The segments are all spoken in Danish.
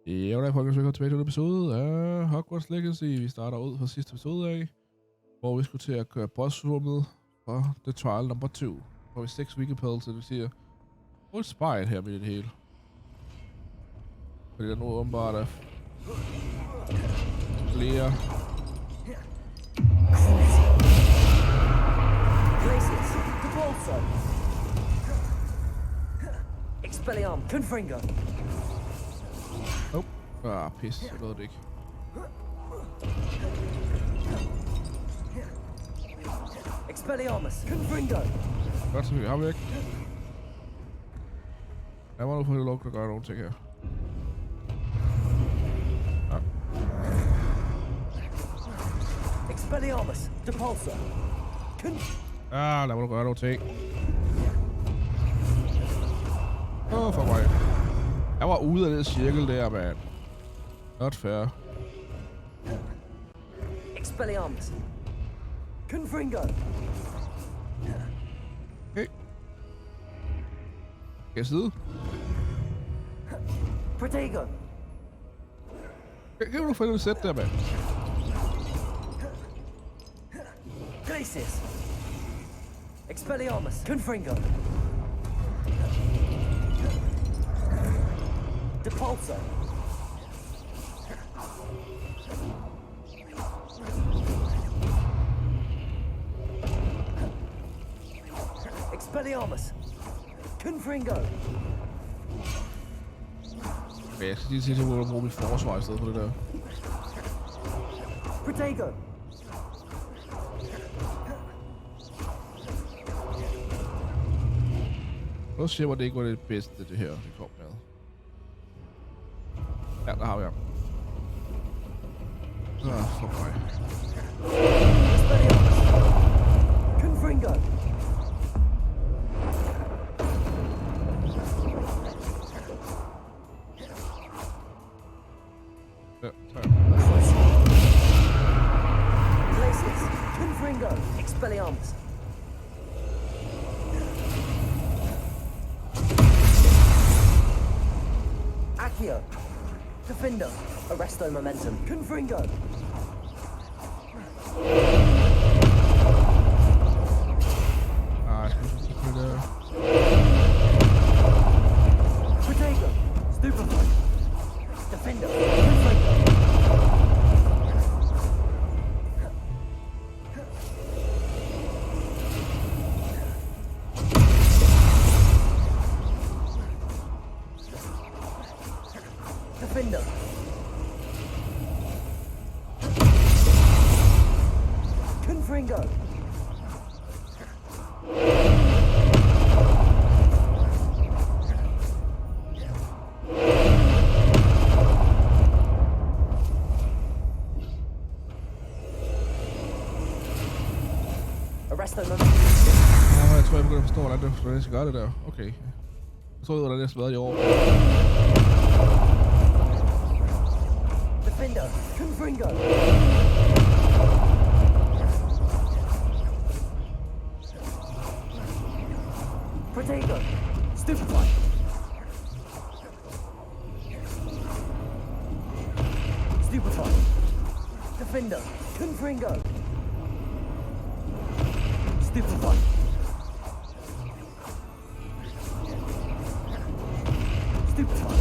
Goddag folkens, velkommen tilbage til en episode af Hogwarts Legacy. Vi starter ud fra sidste episode af, hvor vi skulle til at køre bossrummet for The Trial number 2. Hvor vi 6 weekend så det vil sige, et spejl her med det hele. Fordi der nu åbenbart er flere. Expelliarm, Confringo. Pis, jeg ved det ikke. Expelliarmus, Confringo. Godt, så vi har væk. Jeg må nu få lov til at gøre nogle ting her. Ja. Expelliarmus, Depulsor. Lad mig nu gøre nogle ting. For mig. Jeg var ude af det cirkel der, mand. Not fair. Expelliarmus. Confringo. Okay. Kan jeg sidde? Protego. Kan du få det sæt der, mand? Glacis. Expelliarmus, Confringo. Depulsor. Expelliarmus. Confringo. Men jeg skal lige sige, at jeg må bruge mit forsvar i stedet for det der. Protego. Nu siger jeg, at det ikke var det bedste, det her, det kom med. Ja, der har vi ham. For mig. Confringo. Ja, tak. Glacis. Confringo. Expelliarmus. Accio. Defender. Arresto momentum. Confringo. Jeg skal ikke det der. Protego. Stupefy. Defender. Confringo. Defender. Confringo. Arresto momentum. Jeg tror, jeg begynder at forstå, hvordan jeg skal gøre det der. Okay. Jeg tror, hvordan jeg skal være i år. Defender. Confringo. Protego. Stupefy. Stupefy. Defender. Confringo. Stupefy. Stupefy.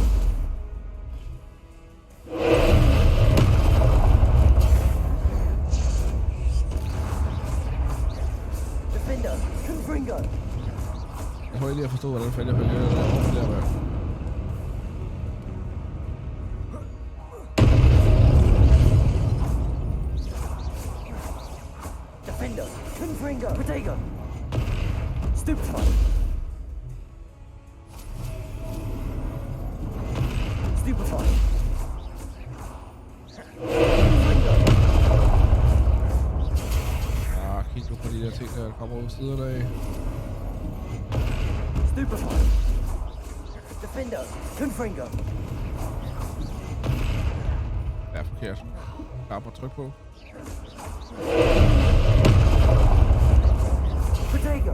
Defender. Confringo. Jeg tror lige at forstå, hvordan fanden jeg følger det der med. Defender. Confringo. Protego. Stupefy. Stupefy. Confringo. Kig nu på de der ting, der kommer ud siderne af. Stupefy. Defender. Confringo. Ja, forkert. Knap at trykke på. Protego.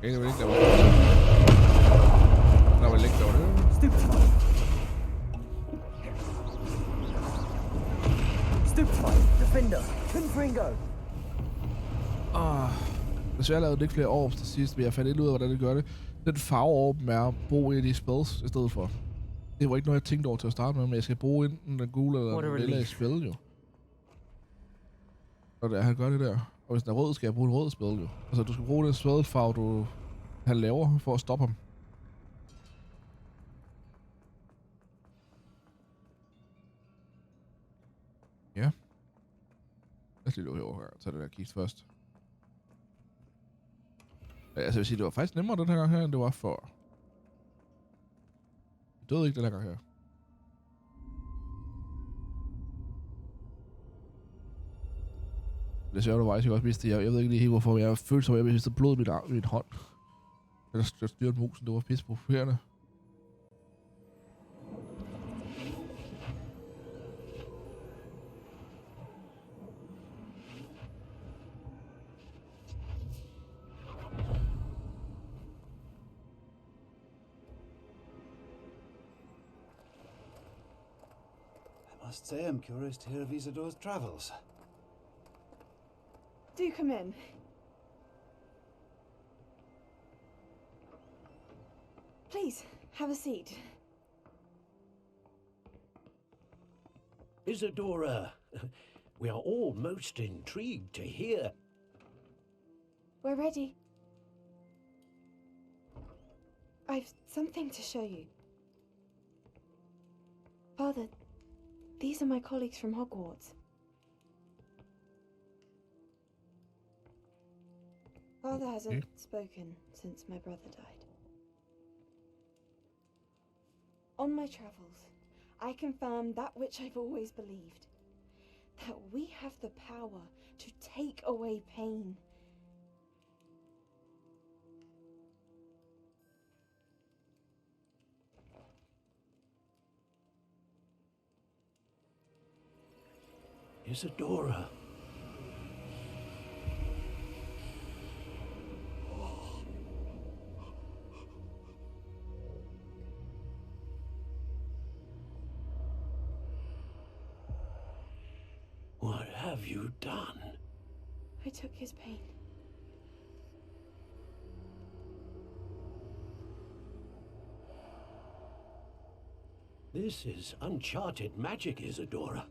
Det var ikke der var. Der var ikke der var det. Stupefy. Desværre lavede det ikke flere orbs til sidst, men jeg fandt ikke ud af, hvordan det gør det. Den farveorben er at bruge en af de spells i stedet for. Det var ikke noget, jeg tænkte over til at starte med, men jeg skal bruge enten den gule eller den lilla i spil, jo. Og det er, han gør det der. Og hvis den er rød, skal jeg bruge en rød spil, jo. Altså, du skal bruge den spilfarve, han laver for at stoppe ham. Ja. Lad os lige lukke over her og tage den der kist først. Ja, altså, jeg vil sige, det var faktisk nemmere den her gang her, end det var før. Jeg døde ikke den her gang her. Det ser undervejs, jeg også miste. Jeg ved ikke lige helt, hvorfor jeg følte som, at jeg mistede blod i min hånd. Eller styrte musen, det var pisse provokerende. I must say I'm curious to hear of Isadore's travels. Do come in. Please, have a seat. Isadora, we are all most intrigued to hear. We're ready. I've something to show you. Father, these are my colleagues from Hogwarts. Father hasn't spoken since my brother died. On my travels, I confirmed that which I've always believed. That we have the power to take away pain. Isadora. What have you done? I took his pain. This is uncharted magic, Isadora.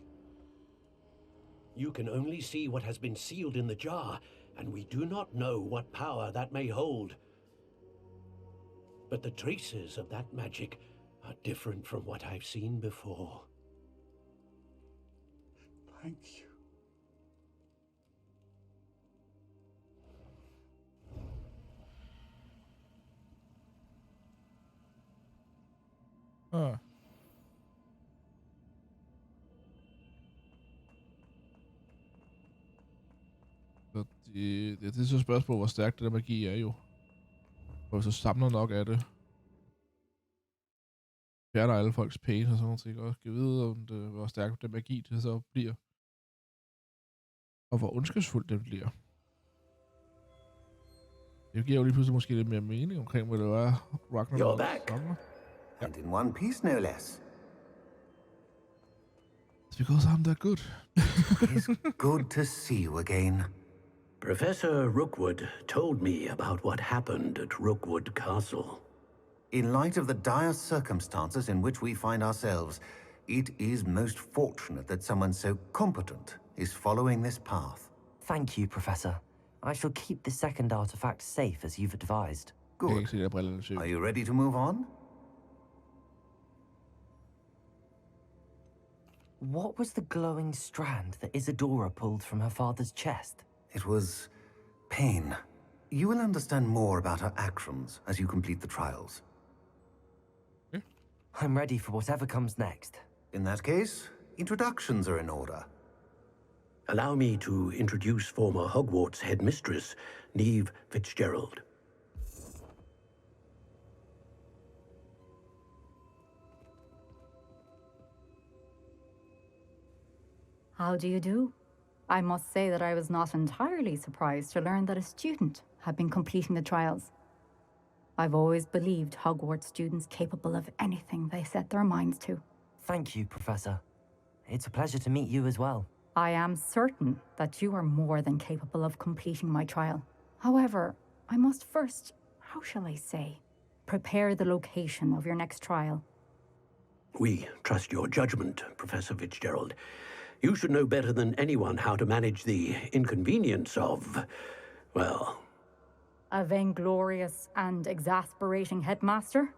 You can only see what has been sealed in the jar, and we do not know what power that may hold. But the traces of that magic are different from what I've seen before. Thank you. Ah. Så det er så et spørgsmål, hvor stærkt det der magi er jo. Og hvis du samler nok af det, fjerner alle folks pain og sådan noget ting, og kan vide, om det, hvor stærkt det magi det så bliver. Og hvor ondskabsfuldt det bliver. Det giver jo lige pludselig måske lidt mere mening omkring, hvad det var, Ragnarok You're back. samler. And in one piece, no less. It's because I'm that good. It's good to see you again. Professor Rookwood told me about what happened at Rookwood Castle. In light of the dire circumstances in which we find ourselves, it is most fortunate that someone so competent is following this path. Thank you, Professor. I shall keep the second artifact safe as you've advised. Jeg kan Good. ikke se de der brillerne syg. Are you ready to move on? What was the glowing strand that Isadora pulled from her father's chest? It was pain. You will understand more about her actions as you complete the trials. I'm ready for whatever comes next. In that case, introductions are in order. Allow me to introduce former Hogwarts headmistress, Neve Fitzgerald. How do you do? I must say that I was not entirely surprised to learn that a student had been completing the trials. I've always believed Hogwarts students capable of anything they set their minds to. Thank you, Professor. It's a pleasure to meet you as well. I am certain that you are more than capable of completing my trial. However, I must first, how shall I say, prepare the location of your next trial. We trust your judgment, Professor Fitzgerald. You should know better than anyone how to manage the inconvenience of, well... A vainglorious and exasperating headmaster?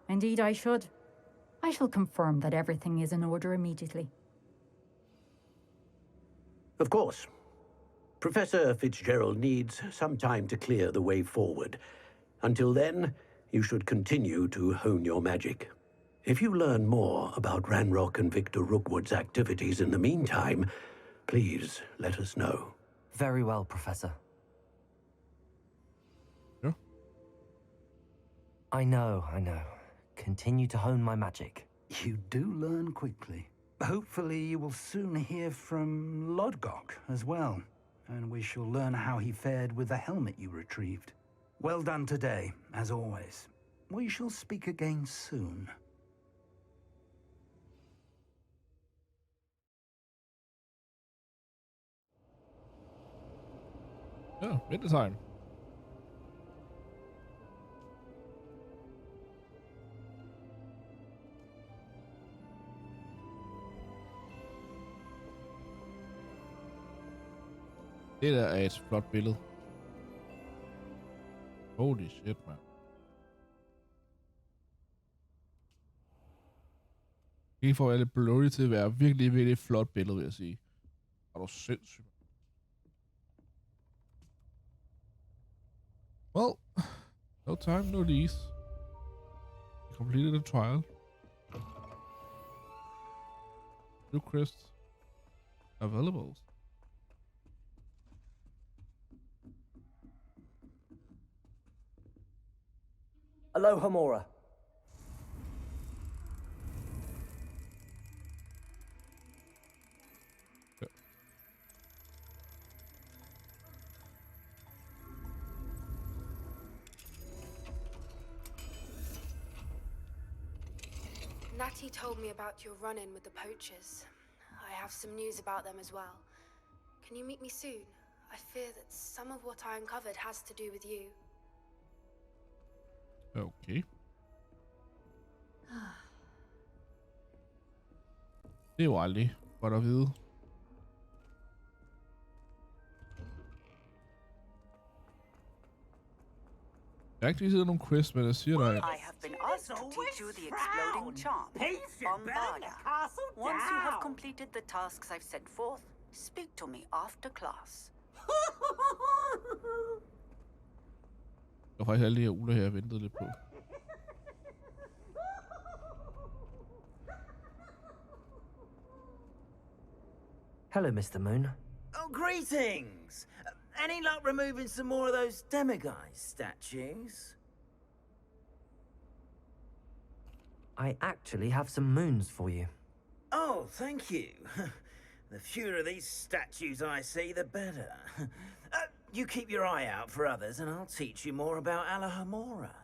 Indeed I should. I shall confirm that everything is in order immediately. Of course. Professor Fitzgerald needs some time to clear the way forward. Until then, you should continue to hone your magic. If you learn more about Ranrock and Victor Rookwood's activities in the meantime, please let us know. Very well, Professor. Yeah. I know. Continue to hone my magic. You do learn quickly. Hopefully you will soon hear from Lodgok as well, and we shall learn how he fared with the helmet you retrieved. Well done today, as always. We shall speak again soon. Ja, vintertegn. Det der er et flot billede. Holy shit, man. Det får alle blurry til at være virkelig, virkelig flot billede, vil jeg sige. Er du sindssygt. Well, no time, no lease. Completed the trial. New crests available. Aloha Mora. Natty told me about your run-in with the poachers. I have some news about them as well. Can you meet me soon? I fear that some of what I uncovered has to do with you. Okay. Det er jo aldrig godt at vide. Jeg har ikke lige set nogen quest, men jeg siger dig. I have been asked to teach you the exploding charm, Bombada. Once you have completed the tasks I've set forth, speak to me after class. Der var faktisk alle de her uler her, jeg ventede lidt på. Hello, Mr. Moon. Oh, greetings! Any luck removing some more of those demiguise statues? I actually have some moons for you. Oh, thank you. The fewer of these statues I see, the better. You keep your eye out for others, and I'll teach you more about Alahamora.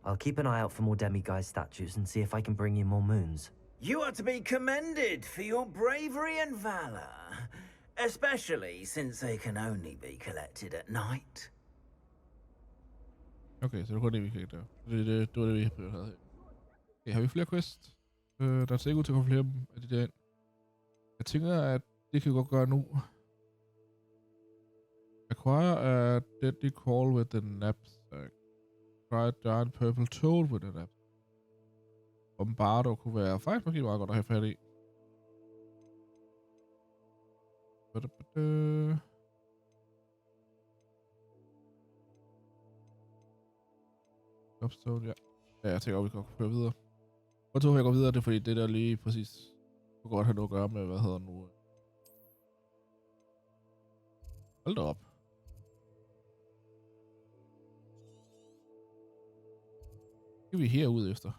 I'll keep an eye out for more demiguise statues and see if I can bring you more moons. You are to be commended for your bravery and valor, especially since they can only be collected at night. Okay, så det var det, vi kan gøre. Det var det, vi havde her. Okay, har vi flere quests? Der ser ikke ud til at komme flere af de der ind. Jeg tænker, at det kan vi godt gøre nu. Acquire a deadly call with the knapsack. Try a giant purple toad with the knapsack. Bombardo kunne være faktisk måske meget godt at have fat i. Upstone, ja. Ja, jeg tænker, at vi kan køre videre. Og så jeg går videre, det er fordi det der lige præcis kunne godt have noget at gøre med, hvad hedder nu. Hold da op. Det er vi herud efter.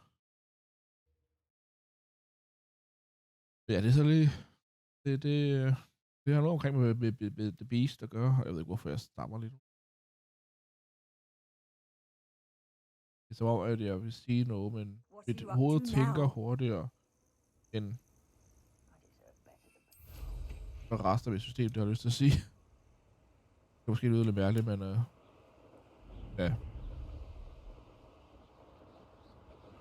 Ja, det er så lige... Det har noget omkring med The Beast at gøre. Jeg ved ikke, hvorfor jeg stammer lige nu. Det er som om, at jeg vil sige noget, men mit hoved tænker hurtigere end resten af mit system, det har lyst til at sige. Det er måske lyde lidt mærkeligt, men ja.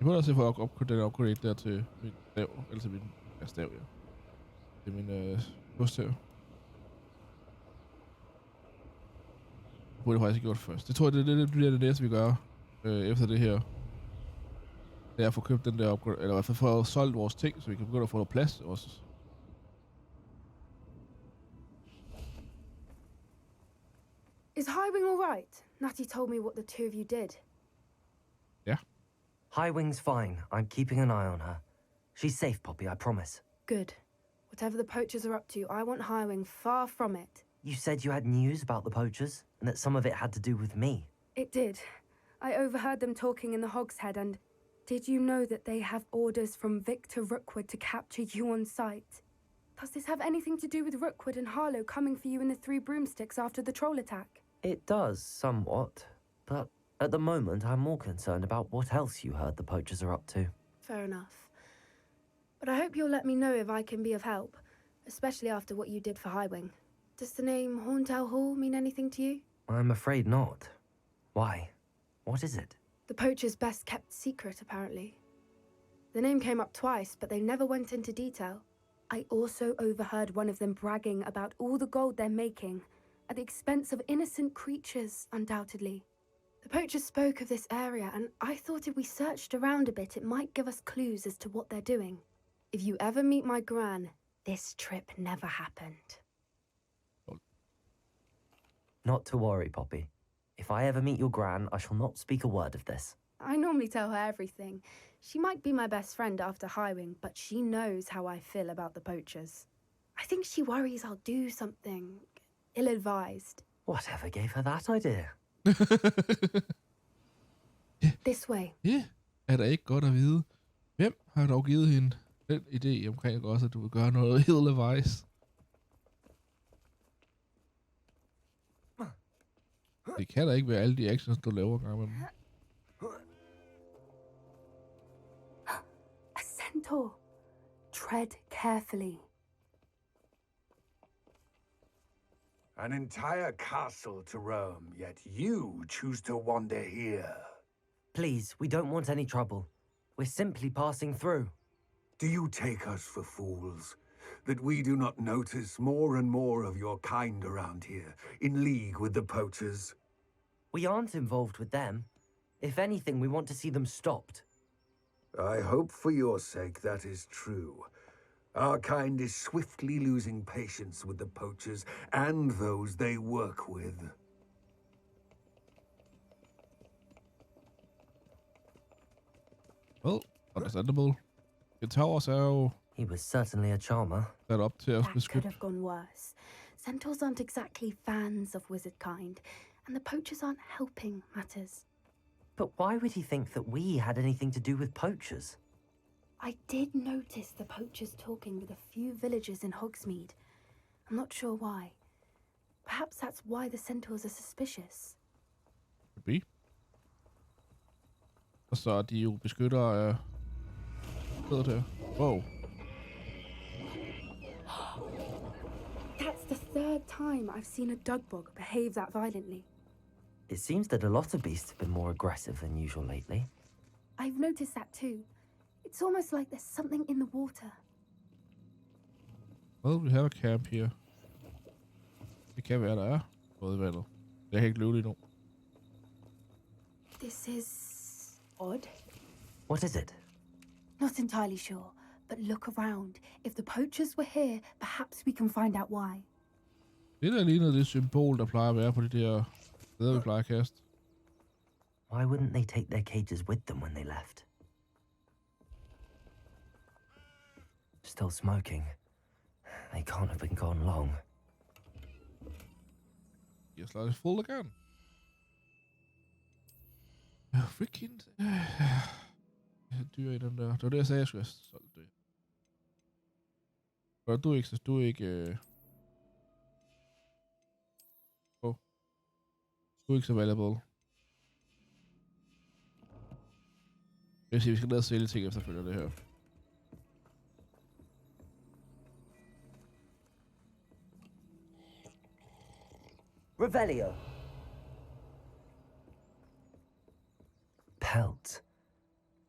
Jeg må da se for at upgrade der til min stav, eller til min stav, ja. Det er min godstav. Det burde jeg faktisk have gjort først. Det tror jeg, det bliver det næste, vi gør efter det her. Det er at få købt den der upgrade, eller i hvert fald få solgt vores ting, så vi kan begynde at få noget plads også. Is Highwing all right? Natty told me what the two of you did. Yeah. Highwing's fine. I'm keeping an eye on her. She's safe, Poppy, I promise. Good. Whatever the poachers are up to, I want Highwing far from it. You said you had news about the poachers, and that some of it had to do with me. It did. I overheard them talking in the Hogshead, and did you know that they have orders from Victor Rookwood to capture you on sight? Does this have anything to do with Rookwood and Harlow coming for you in the Three Broomsticks after the troll attack? It does, somewhat. But at the moment, I'm more concerned about what else you heard the poachers are up to. Fair enough. But I hope you'll let me know if I can be of help, especially after what you did for Highwing. Does the name Horntail Hall mean anything to you? I'm afraid not. Why? What is it? The poacher's best kept secret, apparently. The name came up twice, but they never went into detail. I also overheard one of them bragging about all the gold they're making, at the expense of innocent creatures, undoubtedly. The poachers spoke of this area, and I thought if we searched around a bit, it might give us clues as to what they're doing. If you ever meet my gran, this trip never happened. Not to worry, Poppy. If I ever meet your gran, I shall not speak a word of this. I normally tell her everything. She might be my best friend after Highwing, but she knows how I feel about the poachers. I think she worries I'll do something ill-advised. Whatever gave her that idea? This way. Ja, er der ikke godt at vide. Hvem har dog givet hende den idé omkring også, at du vil gøre noget ill-advised? Det kan da ikke være alle de actions, du laver gang med dem. A centaur. Tread carefully. An entire castle to roam, yet you choose to wander here. Please, we don't want any trouble. We're simply passing through. Do you take us for fools? That we do not notice more and more of your kind around here, in league with the poachers? We aren't involved with them. If anything, we want to see them stopped. I hope for your sake that is true. Our kind is swiftly losing patience with the poachers and those they work with. Well, understandable. Towers er jo He was certainly a charmer. sat op til at That could beskytte. have gone worse. Centaurs aren't exactly fans of wizard kind, and the poachers aren't helping matters. But why would he think that we had anything to do with poachers? I did notice the poachers talking with a few villagers in Hogsmeade. I'm not sure why. Perhaps that's why the centaurs are suspicious. Could be. Og så er de jo beskyttere af stedet her. Wow. That's the third time I've seen a dugbog behave that violently. It seems that a lot of beasts have been more aggressive than usual lately. I've noticed that too. It's almost like there's something in the water. Well, we have a camp here. Det kan være, der er noget i vandet. Jeg kan ikke løbe lige nu. This is odd. What is it? Not entirely sure, but look around. If the poachers were here, perhaps we can find out why. Det der ligner det symbol, der plejer at være på de der steder, vi plejer at kaste. Why wouldn't they take their cages with them when they left? Still smoking. They can't have been gone long. Yes, let it full again. Freaking... dyr i den der. Det var det, jeg sagde, jeg skulle have solgt det. Og du er ikke... Du er ikke... Du er ikke så valuable. Jeg vil sige, vi skal ned og sælge ting efterfølgende det her. Revelio. Pelt.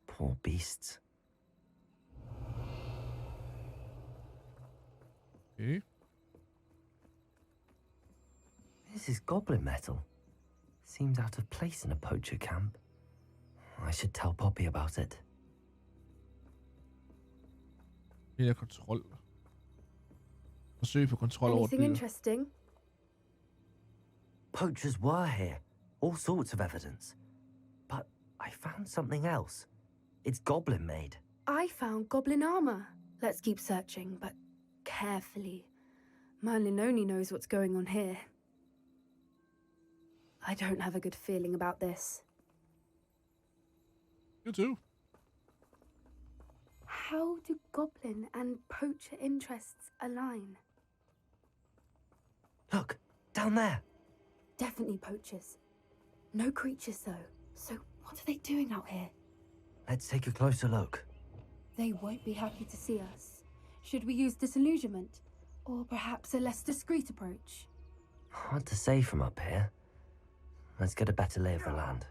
Poor beasts. Okay. This is goblin metal. Seems out of place in a poacher camp. I should tell Poppy about it. Det er kontrol. Forsøg på kontrol over Anything dyr. interesting? Poachers were here. All sorts of evidence. But I found something else. It's goblin made. I found goblin armor. Let's keep searching, but carefully. Merlin only knows what's going on here. I don't have a good feeling about this. You too. How do goblin and poacher interests align? Look, down there. Definitely poachers. No creatures, though. So what are they doing out here? Let's take a closer look. They won't be happy to see us. Should we use disillusionment? Or perhaps a less discreet approach? Hard to say from up here. Let's get a better lay of the land.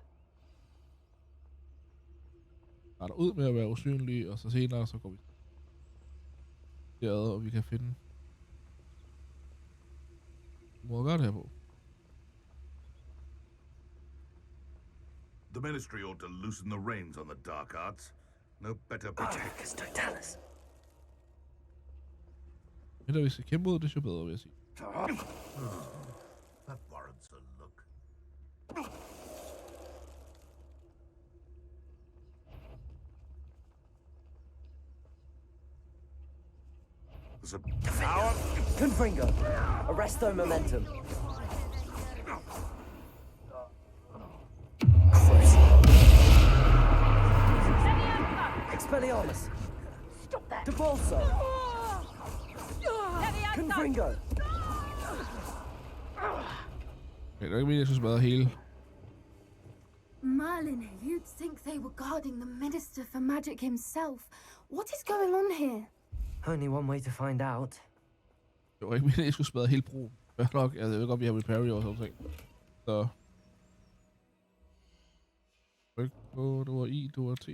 Starter ud med at være usynlig, og så senere så går vi derad, og vi kan finde måde at gøre det her på. The Ministry ought to loosen the reins on the dark arts. No better Provokere, totalis. Men da vi skal kæmpe mod det, så bedre vil jeg sige. That warrants a look. There's a power. Confringo. Arresto momentum. Expelliarmus. Stop that! ADVARSEL. Confringo. Okay, det er ikke meningen, jeg skulle smadre hele. Merlin, you'd think they were guarding the Minister for Magic himself. What is going on here? Only one way to find out. Det var ikke meningen, jeg skulle smadre hele broen. Hvad nok? Jeg ved godt, vi har repair og sådan noget. Så... Det var I, det var T.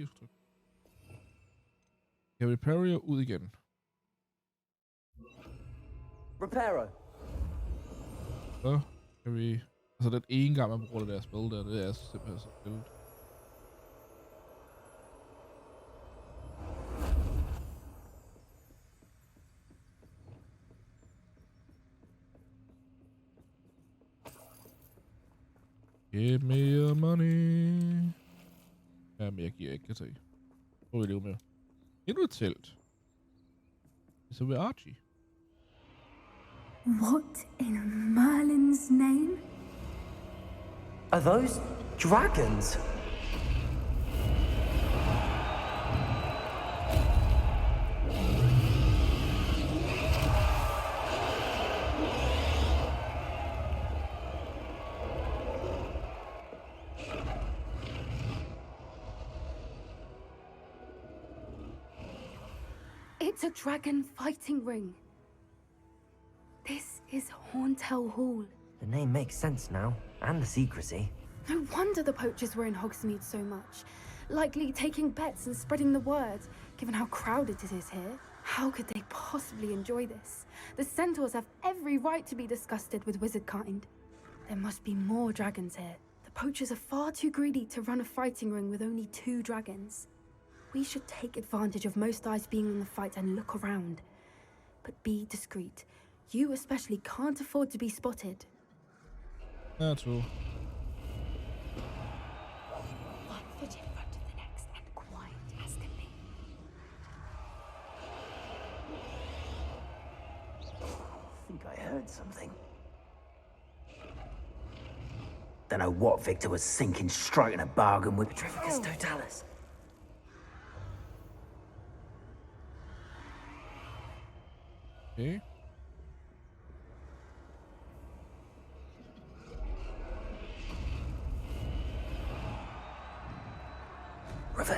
Jeg vil repair ud igen. Reparo. Så kan vi... Altså den ene gang, man bruger det der spil der, det er simpelthen så spillet. Give me your money. Jamen, jeg giver ikke, kan se. Hvor vil jeg leve med? Endnu et telt. Så ved Archie. What in Merlin's name? Are those dragons? It's a dragon fighting ring. This is Hauntel Hall. The name makes sense now, and the secrecy. No wonder the poachers were in Hogsmeade so much. Likely taking bets and spreading the word, given how crowded it is here. How could they possibly enjoy this? The centaurs have every right to be disgusted with wizard kind. There must be more dragons here. The poachers are far too greedy to run a fighting ring with only 2 dragons. We should take advantage of most eyes being on the fight and look around. But be discreet. You especially can't afford to be spotted. That's true. One foot in front of the next and quiet as can be. I think I heard something. Don't know what Victor was thinking, striking a bargain with Provokere, totalis. Okay.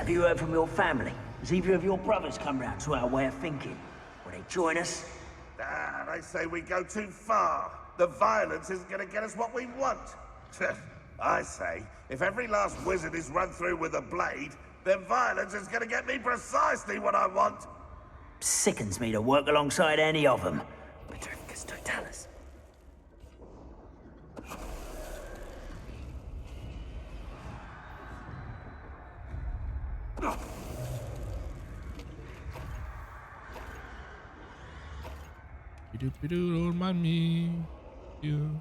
Have you heard from your family? Has either of your brothers come round to our way of thinking? Will they join us? Ah, they say we go too far. The violence isn't going to get us what we want. I say, if every last wizard is run through with a blade, then violence is going to get me precisely what I want. Sickens me to work alongside any of them. Petrificus totalis. Don't mind me. You.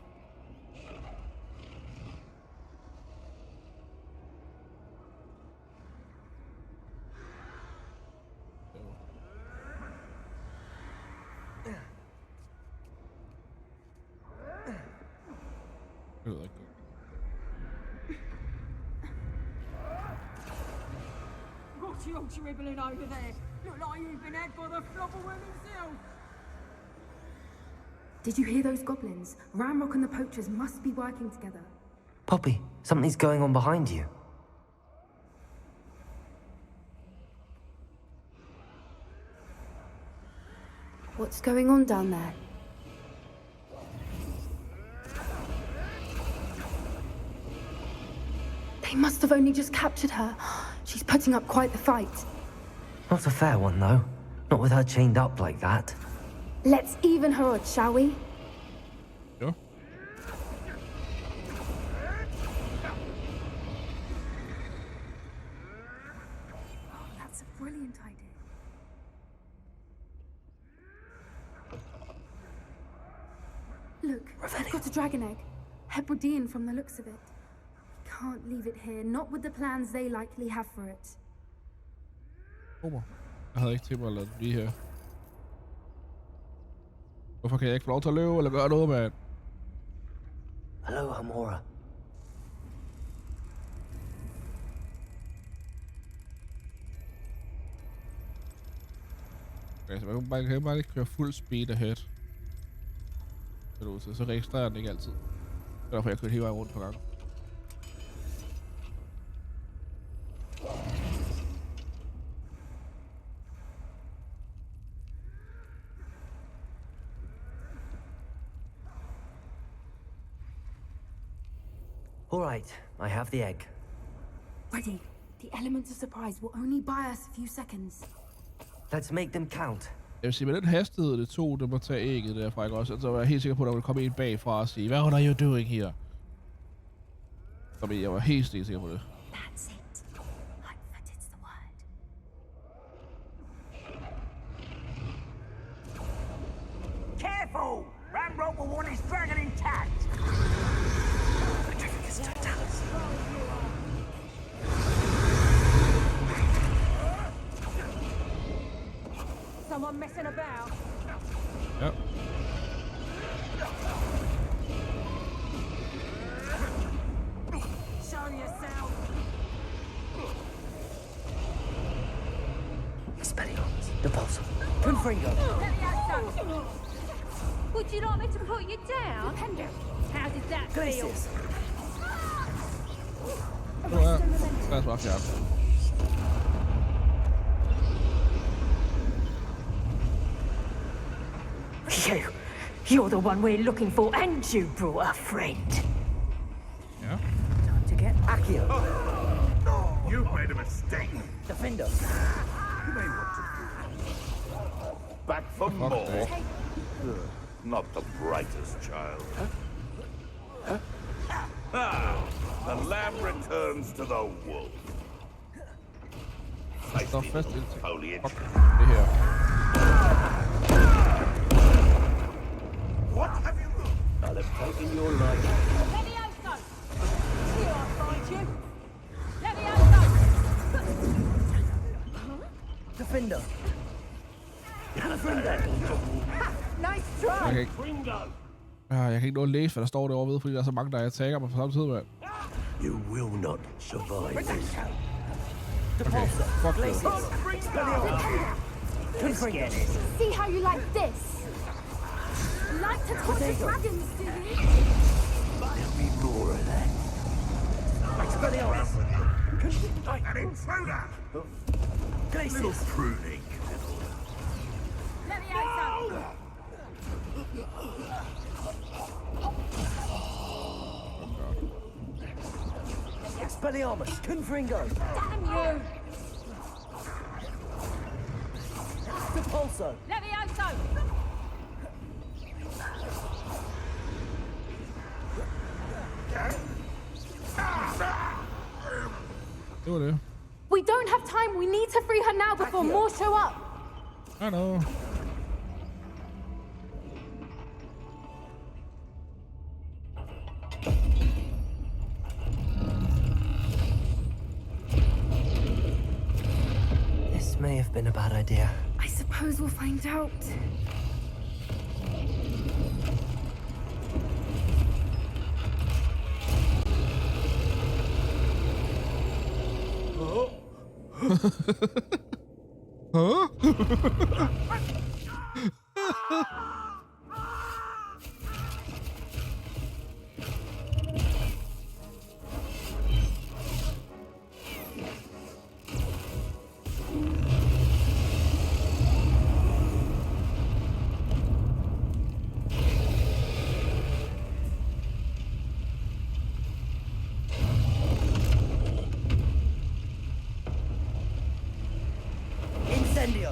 Really like that. What you dribbling over there? Look like you've been had by the flopperworm himself. Did you hear those goblins? Ramrock and the poachers must be working together. Poppy, something's going on behind you. What's going on down there? They must have only just captured her. She's putting up quite the fight. Not a fair one, though. Not with her chained up like that. Let's even her odds, shall we? Sure. Oh, that's a brilliant idea. Look, I've got a dragon egg. Hebridean from the looks of it. Can't leave it here, not with the plans they likely have for it. Jeg havde ikke tænkt mig at lade den blive her. Hvorfor kan jeg ikke få lov til at løbe eller gøre noget, mand? Hello, Hamora. Okay, så man kan bare ikke køre fuld speed ahead. Så registrerer den ikke altid. Det er derfor, jeg kører hele vejen rundt på gang. All right, I have the egg. Ready. The elements of surprise will only buy us a few seconds. Let's make them count. Jeg vil sige, med den hastighed, det tog, det må tage ægget derfra, ikke også? Så var jeg helt sikker på, at der ville komme en bagfra og sige, what are you doing here? Så jeg var helt sikker på det. That's it. That is the word. Careful! Ramrock will want his dragon intact. Petrificus totalis. Someone messing about? Yep. Show yourself. Expelliarmus, the voldsom. Confringo. Would you like me to put you down? How did that feel? Well, that's what I got. You're the one we're looking for, and you brought a friend. Yeah. Time to get Accio. You made a mistake. Defender. You may want to back for more. Not the brightest child. The lamb returns to the wolf. I see foliage. Here. What have you got? I'll have taken your life. Levioso! Here I'll find you. Levioso! Defender. Nice try! Jeg kan ikke nå at læse, hvad der står derovre ved, fordi der er så mange, der attacker mig på samme tid, mand. You will not survive this. Okay, fuck you. See how you like this? Like to talk to dragons, do you? There'll be more of that. An intruder! Glacius. Pruning. Levioso! Expelliarmus! Confringo! Damn you! Repulso! Levioso! Det var det. We don't have time. We need to free her now before more show up. I know. This may have been a bad idea. I suppose we'll find out. Huh? Incendio!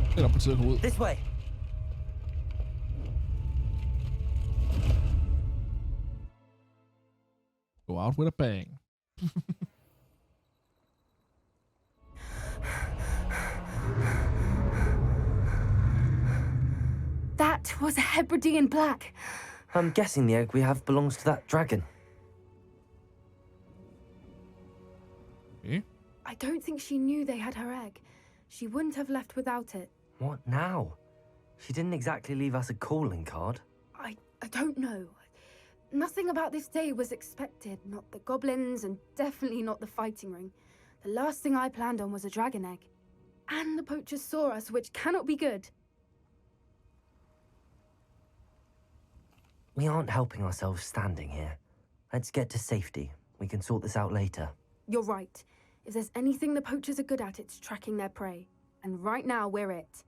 Det er der på tide at gå ud. This way! Go out with a bang. That was a Hebridean black. I'm guessing the egg we have belongs to that dragon. Okay. I don't think she knew they had her egg. She wouldn't have left without it. What now? She didn't exactly leave us a calling card. I don't know. Nothing about this day was expected. Not the goblins, and definitely not the fighting ring. The last thing I planned on was a dragon egg. And the poachers saw us, which cannot be good. We aren't helping ourselves standing here. Let's get to safety. We can sort this out later. You're right. If there's anything the poachers are good at, it's tracking their prey. And right now, we're it.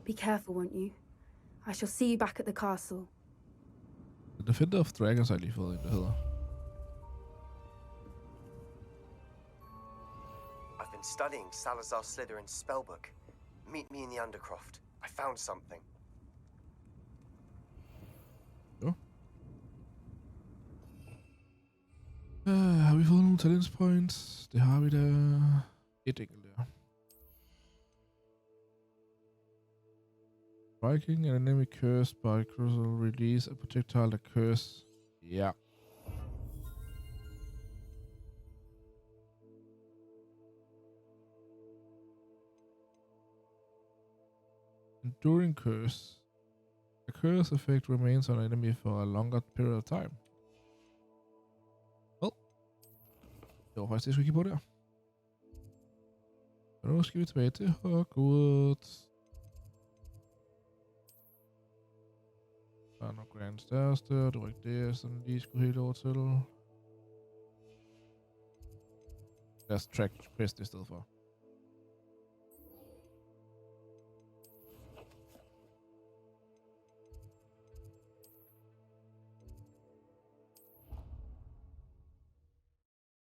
Be careful, won't you? I shall see you back at the castle. The Defender of Dragons har jeg lige fået en, der hedder. I've been studying Salazar Slytherin's spellbook. Meet me in the Undercroft. I found something. Jo. Har vi fået nogle talents points? Det har vi da. Et enkelt der. Striking an enemy cursed by crucial release a projectile that curse. Ja. Enduring curse. The curse effect remains on enemy for a longer period of time. Well. Det var faktisk det, jeg skulle kigge på der. Og nu skal vi tilbage til Hogwarts. Der er nok Grand Stærste, og det var ikke det, jeg sådan lige skulle helt over til. Lad os track quest i stedet for.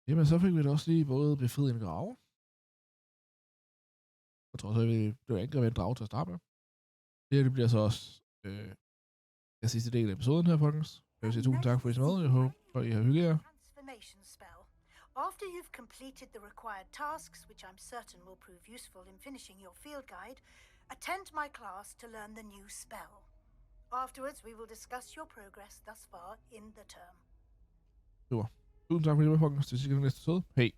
Jamen, så fik vi da også lige både befriet en grave. Jeg tror så, vi blev angrebet en drage til at starte med. Det bliver så også den sidste del af episoden her, folkens. Jeg vil sige tusind tak for I så med. Jeg håber, I har hygget jer. Transformation spell. After you've completed the required tasks, which I'm certain will prove useful in finishing your field guide, attend my class to learn the new spell. Afterwards, we will discuss your progress thus far in the term. Super. Tusind tak for I så med, folkens. Til sidst i næste episode. Hej.